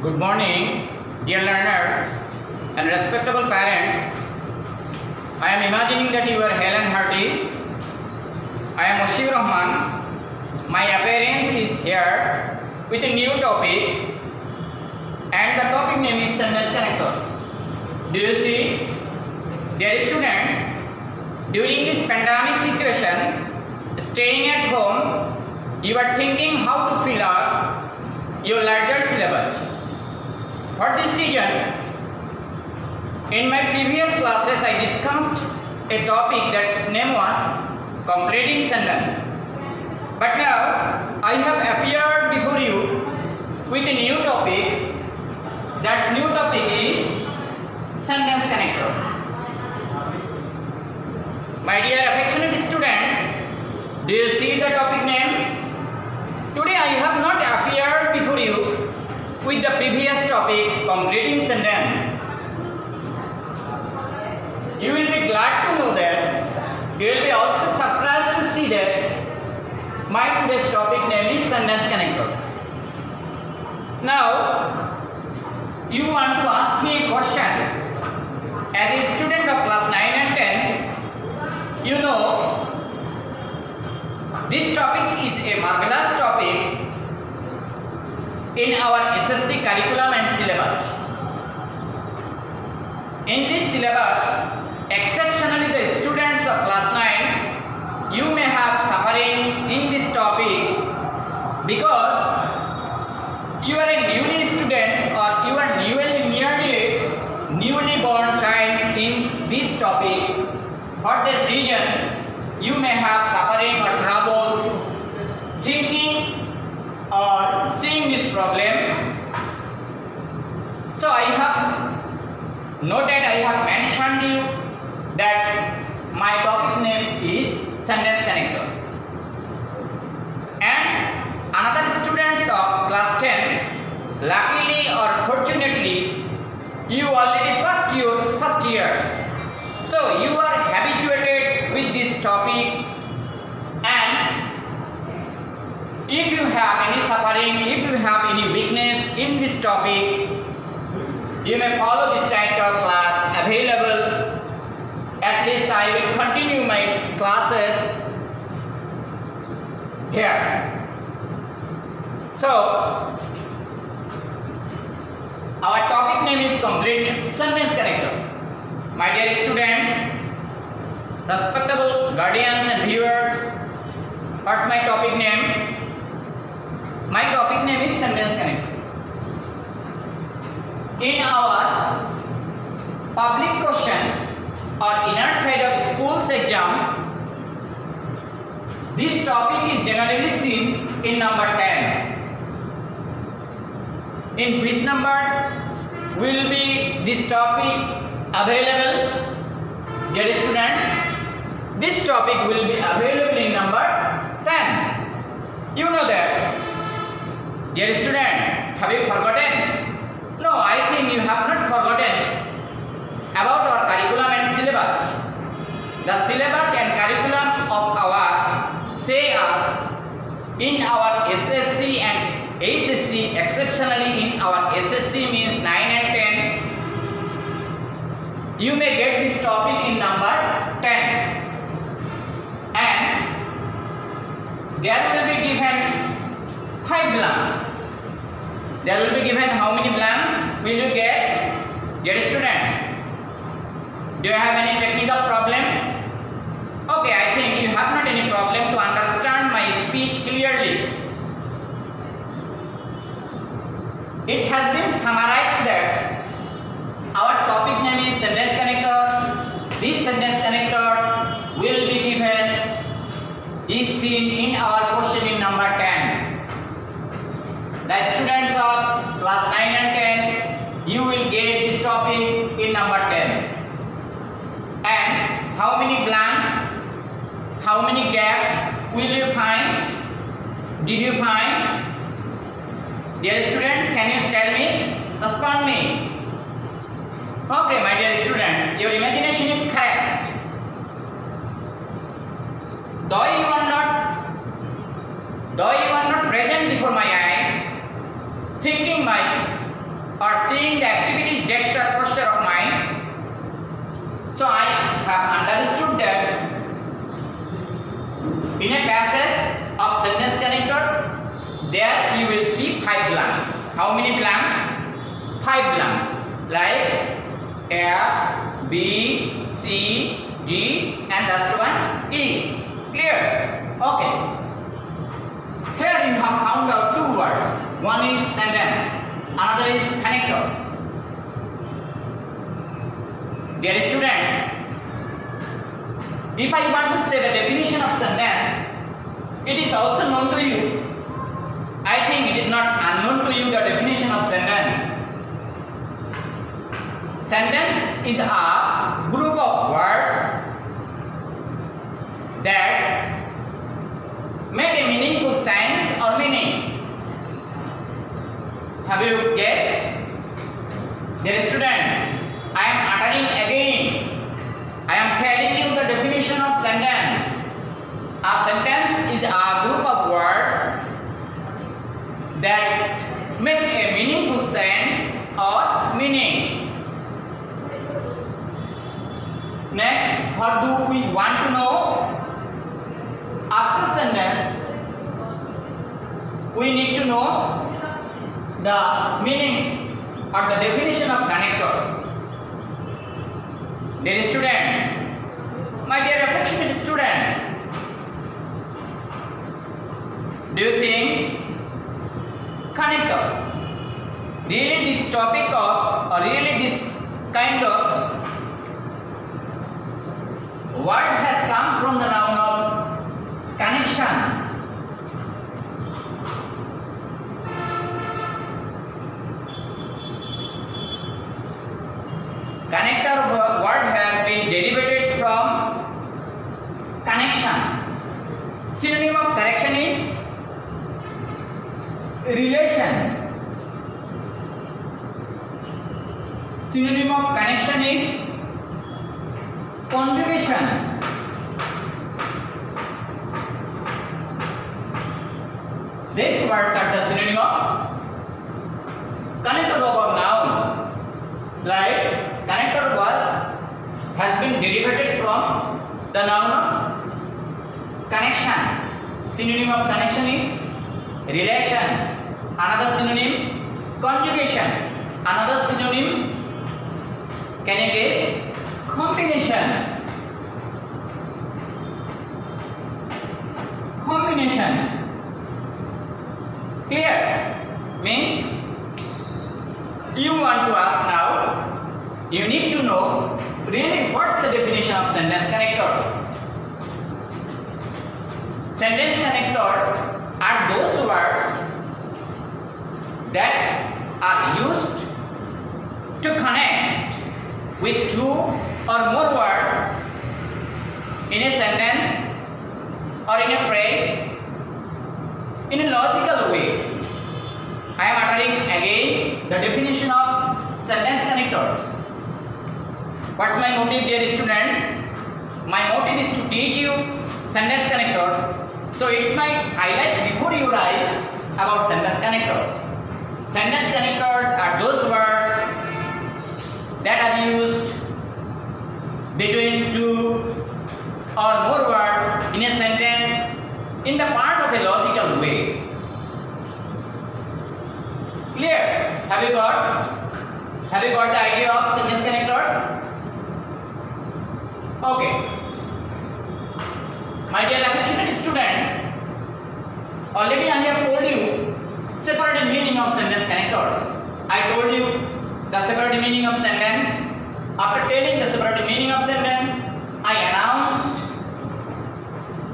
Good morning, dear learners and respectable parents. I am imagining that you are hale and hearty. I am Mashiur Rahman. My appearance is here with a new topic, and the topic name is sentence connectors. Do you see, dear students, during this pandemic situation, staying at home, you are thinking how to fill out your larger syllabus. For this reason, in my previous classes I discussed a topic that's name was completing sentence. But now I have appeared before you with a new topic. That new topic is sentence connector. My dear affectionate students, do you see the topic name? Today I have not appeared before you with the previous topic, completing sentence. You will be glad to know that, you will be also surprised to see that my today's topic name is sentence connectors. Now, you want to ask me a question. As a student of class 9 and 10, you know, this topic is a marvelous topic in our SSC curriculum and syllabus. In this syllabus, exceptionally the students of class 9, you may have suffering in this topic because you are a newly student or you are newly born child in this topic. For this reason, you may have suffering or trouble thinking or seeing this problem. So I have noted, I have mentioned you that my topic name is sentence connector. And another students of class 10, luckily or fortunately, you already passed your first year. So you are habituated with this topic, and if you have any suffering, if you have any weakness in this topic, you may follow this kind of class available. At least I will continue my classes here. So, our topic name is complete sentence connector. My dear students, respectable guardians and viewers, what's my topic name? My topic name is sentence connector. In our public question or inner side of school's exam, this topic is generally seen in number 10. In which number will be this topic available? Dear students, this topic will be available in number 10. You know that. Dear students, have you forgotten? No, I think you have not forgotten about our curriculum and syllabus. The syllabus and curriculum of our say us in our SSC and ACC, exceptionally in our SSC means 9 and 10. You may get this topic in number 10. And there will be given 5 blanks. There will be given how many blanks will you get? Dear students, do you have any technical problem? Okay, I think you have not any problem to understand my speech clearly. It has been summarized that our topic name is sentence connector. These sentence connectors will be given, is seen in our question in number 10. The students of class 9 and 10, you will get this topic in number 10. And how many blanks, how many gaps will you find? Did you find? Dear students, can you tell me? Respond me. Okay, my dear students, your imagination is correct. Though you are not present before my eyes, thinking my seeing the activity, gesture, posture of mine, so I have understood that in a passage of sentence connector, there you will see 5 blanks. How many blanks? 5 blanks. Like A, B, C, D, and last one E. Clear? Okay. Here you have found out 2 words. One is sentence, another is connector. Dear students, if I want to say the definition of sentence, it is also known to you. I think it is not unknown to you the definition of sentence. Sentence is a group of words that make a meaningful sense or meaning. Have you guessed? Dear student, I am uttering again. I am telling you the definition of sentence. A sentence is a group of words that make a meaningful sense or meaning. Next, what do we want to know? After sentence, we need to know the meaning or the definition of connectors. Dear students, my dear affectionate students, do you think connector, really this topic of, or really this kind of word has come from the noun of connection? Connector word has been derivated from connection. Synonym of connection is relation. Synonym of connection is conjugation. These words are the synonym of connector of a noun. Like connector word has been derivated from the noun of connection. Synonym of connection is relation. Another synonym, conjugation. Another synonym, can you guess? Combination. Combination. Clear? Means you want to ask now, you need to know really what's the definition of sentence connectors. Sentence connectors are those words that are used to connect with 2 or more words in a sentence or in a phrase in a logical way. I am uttering again the definition of sentence connectors. What's my motive, dear students? My motive is to teach you sentence connector. So it's my highlight before you guys about sentence connectors. Sentence connectors are those words that are used between 2 or more words in a sentence in the part of a logical way. Clear? Have you got the idea of sentence connectors? Okay. My dear affectionate students, already I have told you separate meaning of sentence connectors. I told you the separate meaning of sentence. After telling the separate meaning of sentence, I announced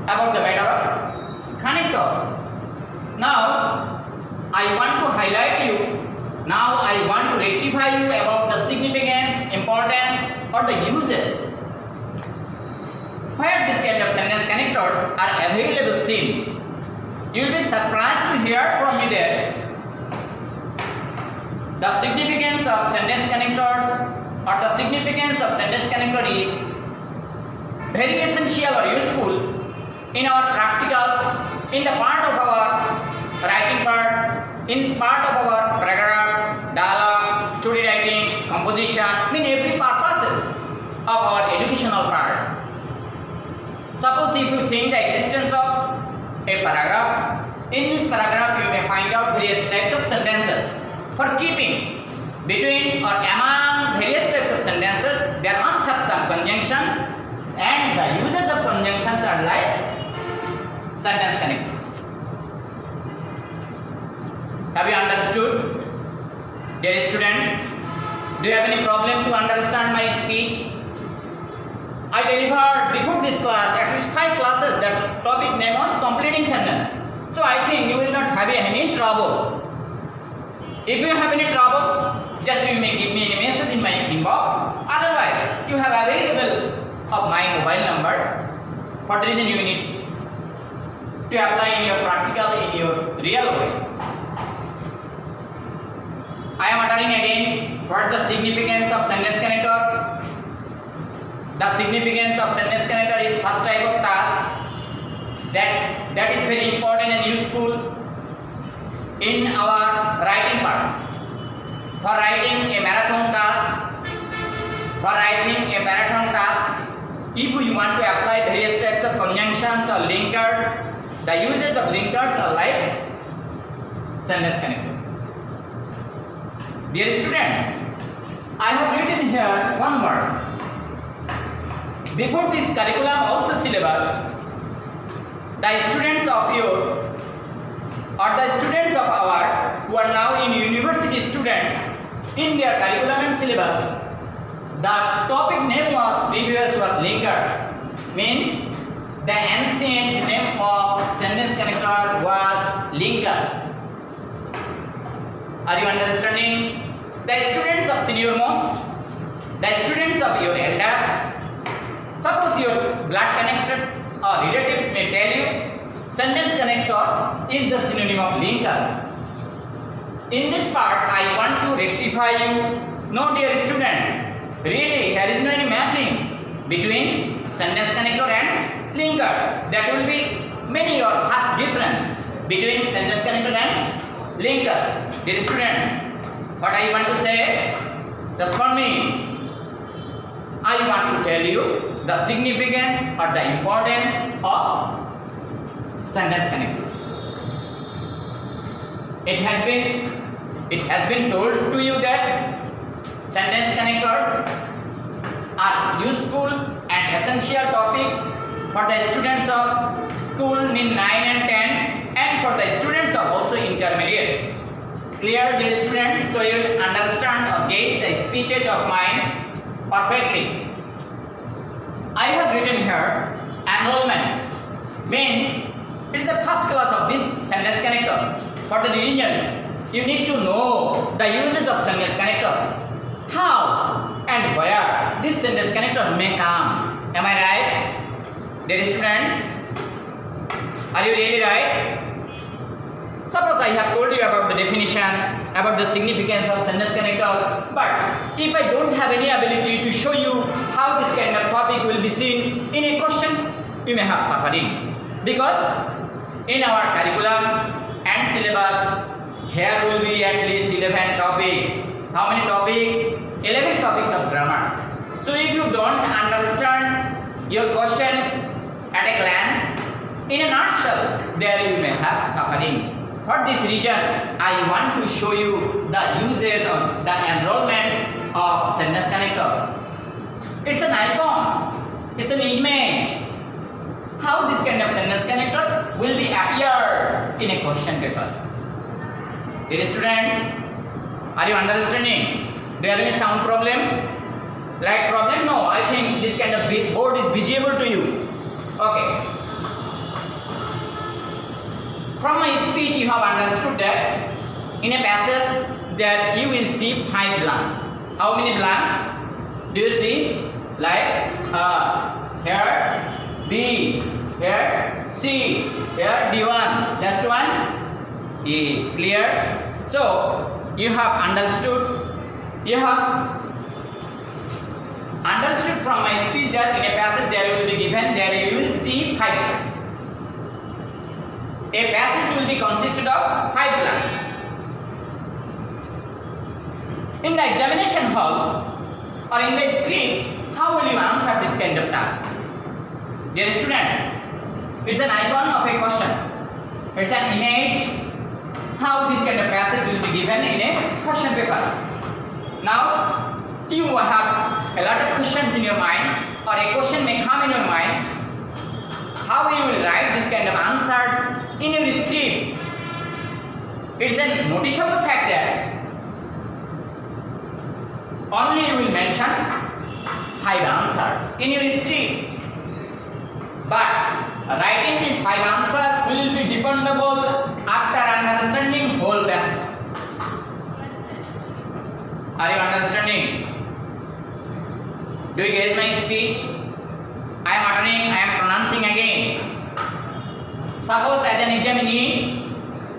about the matter of connector. Now, I want to highlight you. Now, I want to rectify you about the significance, importance, or the uses. Where this kind of sentence connectors are available seen, you will be surprised to hear from me that the significance of sentence connectors or the significance of sentence connector is very essential or useful in our practical, in the part of our writing part, in part of our paragraph, dialogue, composition, mean every purposes of our educational part. Suppose if you think the existence of a paragraph, in this paragraph you may find out various types of sentences. For keeping between or among various types of sentences, there must have some conjunctions, and the uses of conjunctions are like sentence connector. Have you understood? Dear students, do you have any problem to understand my speech? I delivered before this class at least 5 classes. The topic name was completing sentence. So I think you will not have any trouble. If you have any trouble, just you may give me any message in my inbox. Otherwise, you have available of my mobile number. For the reason you need to apply in your practical, in your real way. I am uttering again what is the significance of sentence connector. The significance of sentence connector is such type of task that is very important and useful in our writing part. For writing a marathon task, if you want to apply various types of conjunctions or linkers, the uses of linkers are like sentence connector. Dear students, I have written here one word. Before this curriculum also syllabus, the students of your or the students of our who are now in university students, in their curriculum and syllabus, the topic name was previous was linker, means the ancient name of sentence connector was linker. Are you understanding? The students of senior most, the students of your elder, suppose your blood connected or relatives may tell you sentence connector is the synonym of linker. In this part, I want to rectify you. No, dear students, really there is no any matching between sentence connector and linker. That will be many or half difference between sentence connector and linker. Dear student, what I want to say, respond me. I want to tell you the significance or the importance of sentence connector. It has been told to you that sentence connectors are useful and essential topic for the students of school in 9 and 10 and for the students of also intermediate. Clear, dear students? So you will understand or gauge the speeches of mine perfectly. I have written here enrollment, means it is the first class of this sentence connector. For the reason, you need to know the uses of sentence connector, how and where this sentence connector may come. Am I right? Dear students, are you really right? Suppose I have told you about the definition, about the significance of sentence connector, but if I don't have any ability to show you how this kind of topic will be seen in a question, you may have sufferings. Because in our curriculum and syllabus, here will be at least 11 topics. How many topics? 11 topics of grammar. So if you don't understand your question at a glance, in a nutshell, there you may have suffering. For this reason, I want to show you the uses of the enrollment of sentence connector. It's an icon, it's an image. How this kind of sentence connector will be appear in a question paper. Dear students, are you understanding? Do you have any sound problem? Light problem? No, I think this kind of board is visible to you. Okay. From my speech you have understood that in a passage there you will see 5 blanks. How many blanks do you see? Like here B, here C, here D1, just one E. Clear? So you have understood from my speech that in a passage there will be given, there you will see 5 blanks. A passage will be consisted of 5 blanks. In the examination hall or in the script, how will you answer this kind of task? Dear students, it's an icon of a question. It's an image how this kind of passage will be given in a question paper. Now, you have a lot of questions in your mind, or a question may come in your mind. How you will write this kind of answers in your script? It's a noticeable fact that only you will mention 5 answers in your script. But writing these 5 answers will be dependable after understanding whole passage. Are you understanding? Do you get my speech? I am uttering, I am pronouncing again. Suppose as an examinee,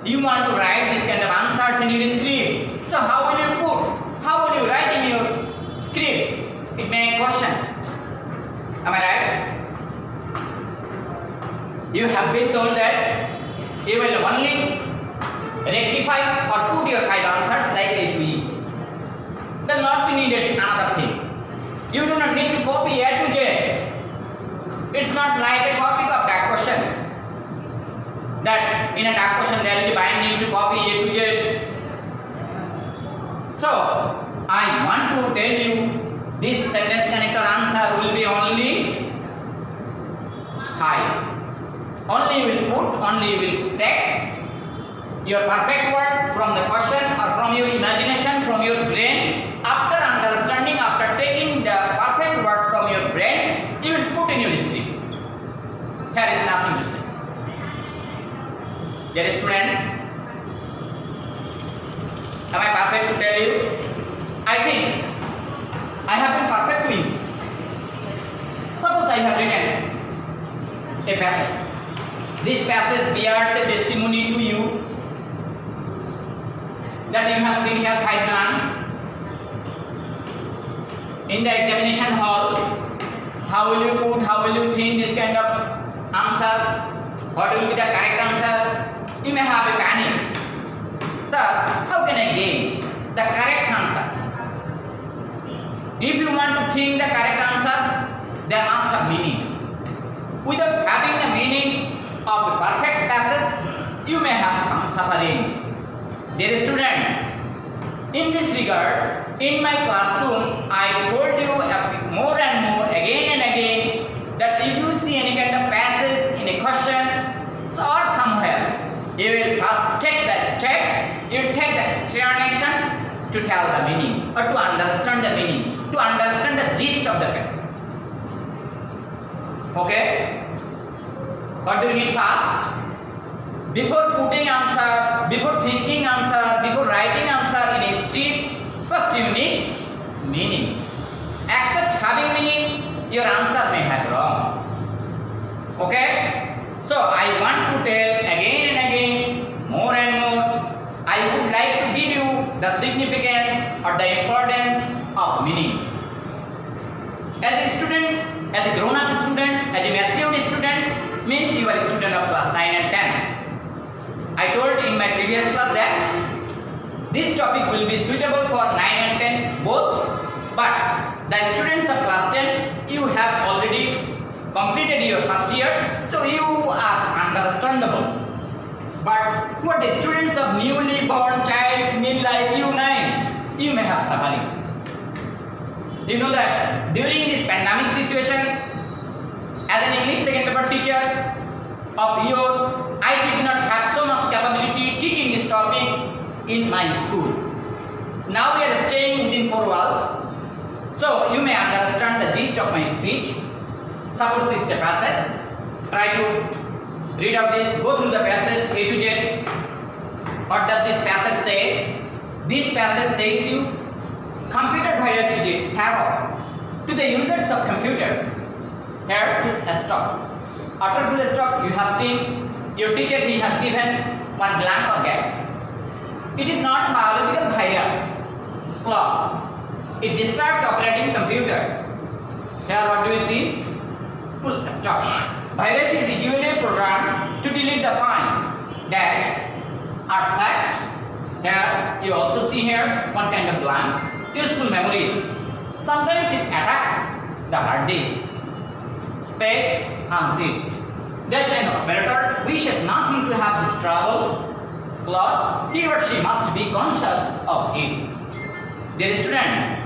you want to write this kind of answers in your script. So how will you put? How will you write in your script? It may be a question. Am I right? You have been told that you will only rectify or put your 5 answers like A to E. Then not be needed another things. You do not need to copy A to Z. It's not like a copy of that question. That in a tag question there is a binding to copy A to Z. So I want to tell you this sentence connector answer will be only 5. Only you will put, only you will take your perfect word from the question or from your imagination, from your brain. After understanding, after taking the perfect word from your brain, you will put in your script. There is nothing to say. Dear students, am I perfect to tell you? I think I have been perfect to you. Suppose I have written a passage. This passage bears a testimony to you that you have seen here 5 blanks. In the examination hall, how will you put, how will you think this kind of answer? What will be the correct answer? You may have a panic. Sir, how can I guess the correct answer? If you want to think the correct answer, there must have meaning. Without having the meanings of the perfect passage, you may have some suffering. Dear students, in this regard, in my classroom, I told you more and more again and again that if you see any kind of passage in a question or somewhere, you will first take the step, you will take the explanation to tell the meaning or to understand the meaning, to understand the gist of the passage. Okay? What do you need first? Before putting answer, before thinking answer, before writing answer in a script, first you need meaning. Except having meaning, your answer may have wrong. Okay? So I want to tell again and again, more and more, I would like to give you the significance or the importance of meaning. As a student, as a grown-up student, as a matured student, means you are a student of class 9 and 10. I told in my previous class that this topic will be suitable for 9 and 10 both, but the students of class 10, you have already completed your first year, so you are understandable. But who are the students of newly born child, midlife, U9, you may have suffering. You know that during this pandemic situation, as an English second paper teacher of yours, I did not have so much capability teaching this topic in my school. Now we are staying within 4 walls, so you may understand the gist of my speech. Suppose this is the passage. Try to read out this, go through the passage A to Z. What does this passage say? This passage says you, computer virus is a terror to the users of computer. Here full stop. After full stop, you have seen your teacher, he has given one blank or gap. It is not biological virus class. It disturbs operating computer. Here what do we see? Full stop. Virus is usually programmed to delete the files dash are set. Here you also see here one kind of blank. useful memories. Sometimes it attacks the hard disk. Speech harms it. Thus an operator wishes nothing to have this trouble, plus he or she must be conscious of it. Dear student,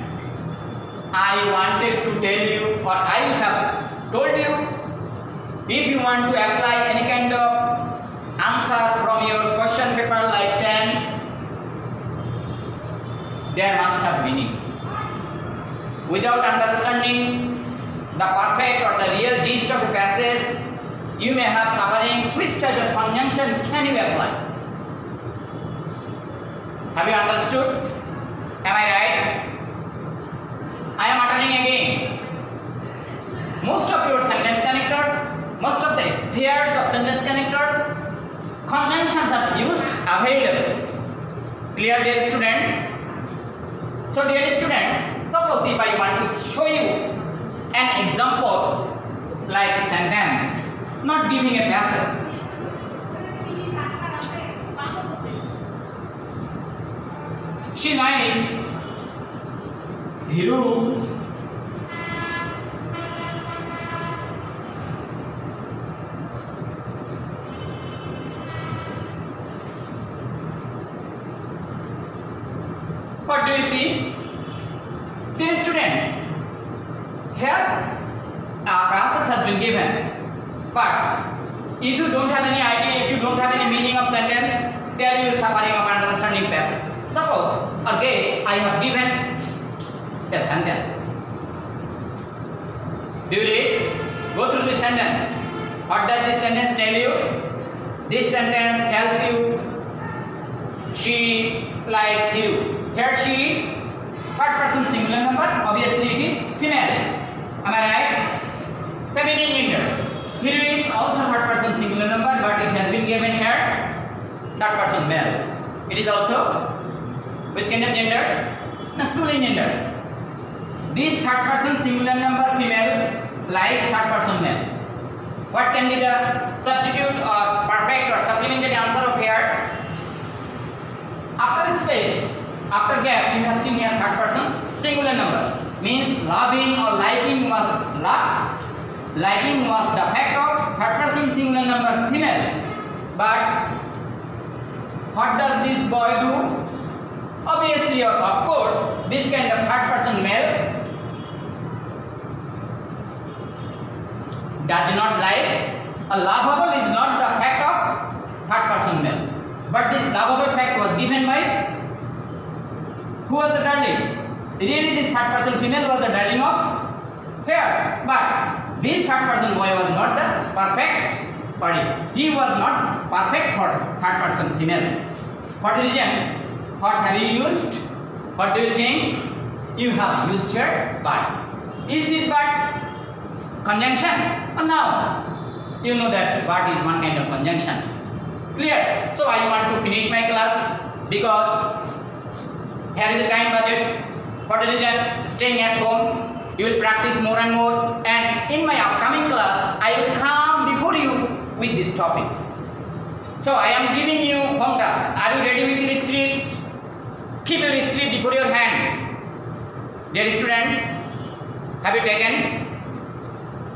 I wanted to tell you, or I have told you, if you want to apply any kind of answer from your question paper like 10, there must have meaning. Without understanding the perfect or the real gist of a passage, you may have sufferings. Which type of conjunction can you apply? Have you understood? Am I right? I am uttering again. Most of your sentence connectors, most of the spheres of sentence connectors, conjunctions are used available. Clear, dear students? So, dear students, suppose if I want to show you an example like sentence, not giving a passage. She likes Hiru. What do you see? Dear student, here a process has been given, but if you don't have any idea, if you don't have any meaning of sentence, there you will suffering of understanding passage. Suppose again I have given a sentence. Do you read? Go through this sentence. What does this sentence tell you? This sentence tells you she likes you. Here she is third person singular number. Obviously it is female. Am I right? Feminine gender. Here is also third person singular number, but it has been given here third person male. It is also which kind of gender? Masculine gender. This third person singular number female likes third person male. What can be the substitute or perfect or supplementary answer of here? After space, after gap, you have seen here third person singular number. Means loving or liking was love. Liking was the fact of third person singular number female. But what does this boy do? Obviously or of course, this kind of third person male does not like. A lovable is not the fact of third person male. But this lovable fact was given by who was the darling? Really this third person female was the darling of fair. But this third person boy was not the perfect party. He was not perfect for third person female. What reason? What have you used? What do you think? You have used here but. Is this but conjunction? Or now you know that but is one kind of conjunction. Clear? So I want to finish my class because here is a time budget. For the reason, staying at home, you will practice more and more, and in my upcoming class I will come before you with this topic. So I am giving you home task. Are you ready with your script? Keep your script before your hand. Dear students, have you taken?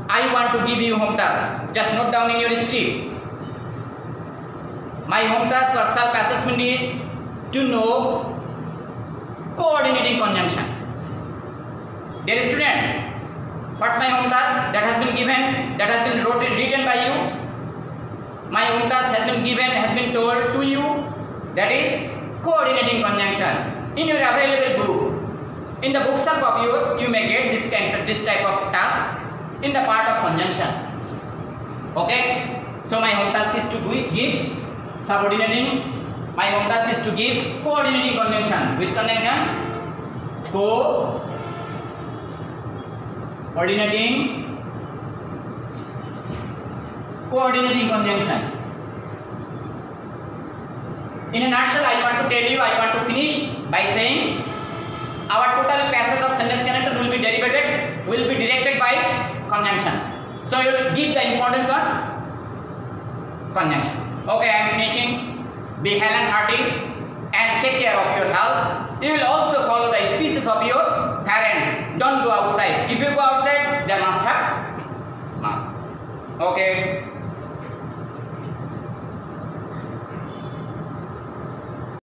I want to give you home task. Just note down in your script. My home task or self-assessment is to know coordinating conjunction. Dear student, what's my home task? That has been given, that has been written by you. My home task has been given, has been told to you. That is coordinating conjunction. In your available book, in the bookshelf of you may get this type of task in the part of conjunction. Okay? So my home task is to give subordinating. My home task is to give coordinating conjunction. Which conjunction? Coordinating conjunction. In a nutshell, I want to tell you, I want to finish by saying our total passage of sentence connector will be directed by conjunction. So you will give the importance on conjunction. Okay, I am finishing. Be healthy and hearty and take care of your health. You will also follow the species of your Okay.